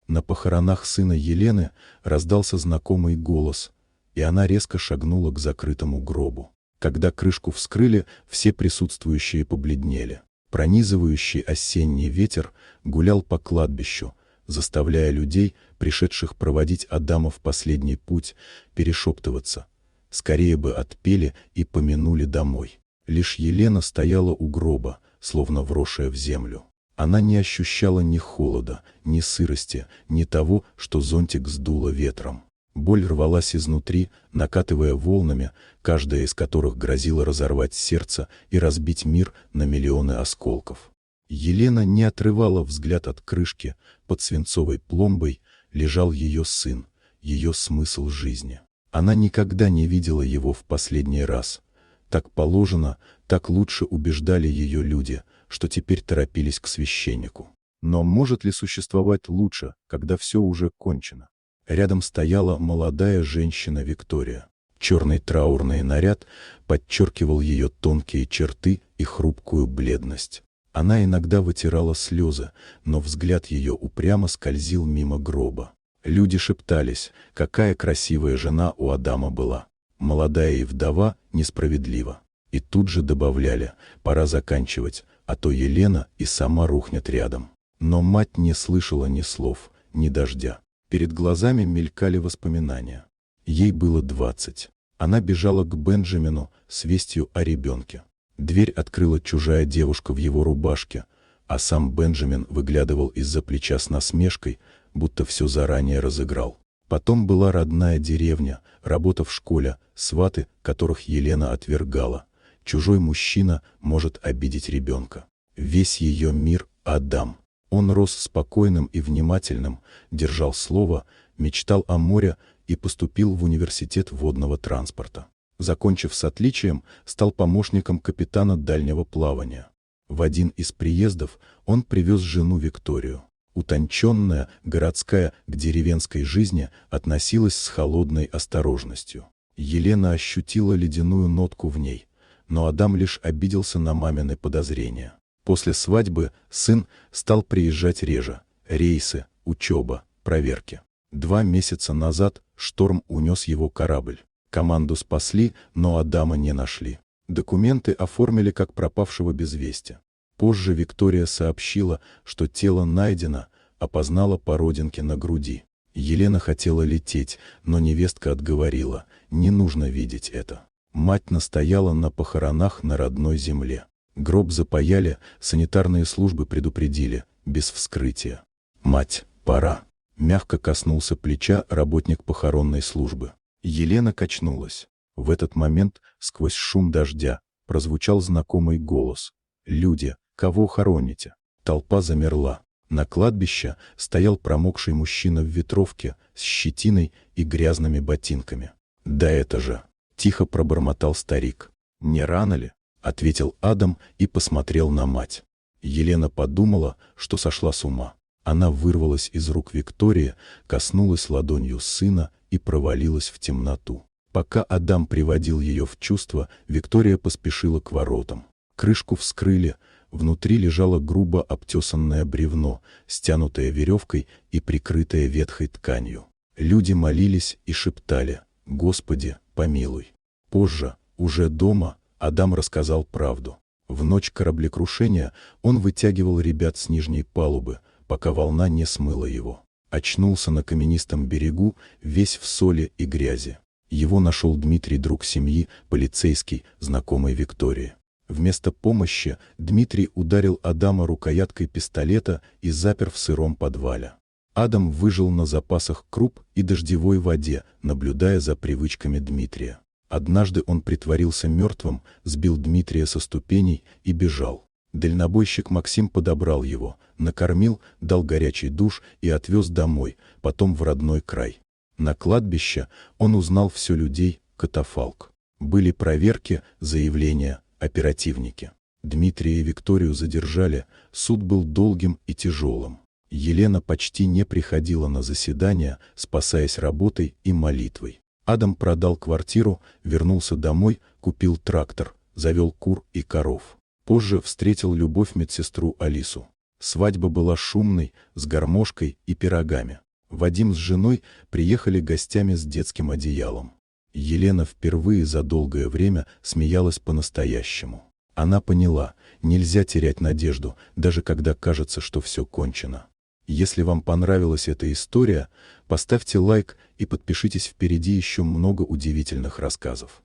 На похоронах сына Елены раздался знакомый голос, и она резко шагнула к закрытому гробу. Когда крышку вскрыли, все присутствующие побледнели. Пронизывающий осенний ветер гулял по кладбищу, заставляя людей, пришедших проводить Адама в последний путь, перешептываться. Скорее бы отпели и помянули домой. Лишь Елена стояла у гроба, словно вросшая в землю. Она не ощущала ни холода, ни сырости, ни того, что зонтик сдуло ветром. Боль рвалась изнутри, накатывая волнами, каждая из которых грозила разорвать сердце и разбить мир на миллионы осколков. Елена не отрывала взгляд от крышки, под свинцовой пломбой лежал ее сын, ее смысл жизни. Она никогда не видела его в последний раз. Так положено, так лучше убеждали ее люди, что теперь торопились к священнику. Но может ли существовать лучше, когда все уже кончено? Рядом стояла молодая женщина Виктория. Черный траурный наряд подчеркивал ее тонкие черты и хрупкую бледность. Она иногда вытирала слезы, но взгляд ее упрямо скользил мимо гроба. Люди шептались, какая красивая жена у Адама была. Молодая и вдова несправедливо. И тут же добавляли, пора заканчивать, а то Елена и сама рухнет рядом. Но мать не слышала ни слов, ни дождя. Перед глазами мелькали воспоминания. Ей было 20. Она бежала к Бенджамину с вестью о ребенке. Дверь открыла чужая девушка в его рубашке, а сам Бенджамин выглядывал из-за плеча с насмешкой, будто все заранее разыграл. Потом была родная деревня, работа в школе, сваты, которых Елена отвергала. Чужой мужчина может обидеть ребенка. Весь ее мир — Адам. Он рос спокойным и внимательным, держал слово, мечтал о море и поступил в университет водного транспорта. Закончив с отличием, стал помощником капитана дальнего плавания. В один из приездов он привез жену Викторию. Утонченная, городская к деревенской жизни относилась с холодной осторожностью. Елена ощутила ледяную нотку в ней, но Адам лишь обиделся на мамины подозрения. После свадьбы сын стал приезжать реже. Рейсы, учеба, проверки. 2 месяца назад шторм унес его корабль. Команду спасли, но Адама не нашли. Документы оформили как пропавшего без вести. Позже Виктория сообщила, что тело найдено, опознала по родинке на груди. Елена хотела лететь, но невестка отговорила, не нужно видеть это. Мать настояла на похоронах на родной земле. Гроб запаяли, санитарные службы предупредили, без вскрытия. «Мать, пора!» Мягко коснулся плеча работник похоронной службы. Елена качнулась. В этот момент, сквозь шум дождя, прозвучал знакомый голос. «Люди, кого хороните?» Толпа замерла. На кладбище стоял промокший мужчина в ветровке с щетиной и грязными ботинками. «Да это же!» — тихо пробормотал старик. «Не рано ли?» — ответил Адам и посмотрел на мать. Елена подумала, что сошла с ума. Она вырвалась из рук Виктории, коснулась ладонью сына и провалилась в темноту. Пока Адам приводил ее в чувство, Виктория поспешила к воротам. Крышку вскрыли, внутри лежало грубо обтесанное бревно, стянутое веревкой и прикрытое ветхой тканью. Люди молились и шептали: «Господи, помилуй». Позже, уже дома, Адам рассказал правду. В ночь кораблекрушения он вытягивал ребят с нижней палубы, пока волна не смыла его. Очнулся на каменистом берегу, весь в соли и грязи. Его нашел Дмитрий, друг семьи, полицейский, знакомый Виктории. Вместо помощи Дмитрий ударил Адама рукояткой пистолета и запер в сыром подвале. Адам выжил на запасах круп и дождевой воде, наблюдая за привычками Дмитрия. Однажды он притворился мертвым, сбил Дмитрия со ступеней и бежал. Дальнобойщик Максим подобрал его, накормил, дал горячий душ и отвез домой, потом в родной край. На кладбище он узнал все людей, катафалк. Были проверки, заявления, оперативники. Дмитрия и Викторию задержали, суд был долгим и тяжелым. Елена почти не приходила на заседания, спасаясь работой и молитвой. Адам продал квартиру, вернулся домой, купил трактор, завел кур и коров. Позже встретил любовь медсестру Алису. Свадьба была шумной, с гармошкой и пирогами. Вадим с женой приехали гостями с детским одеялом. Елена впервые за долгое время смеялась по-настоящему. Она поняла, нельзя терять надежду, даже когда кажется, что все кончено. Если вам понравилась эта история, поставьте лайк и подпишитесь, впереди еще много удивительных рассказов.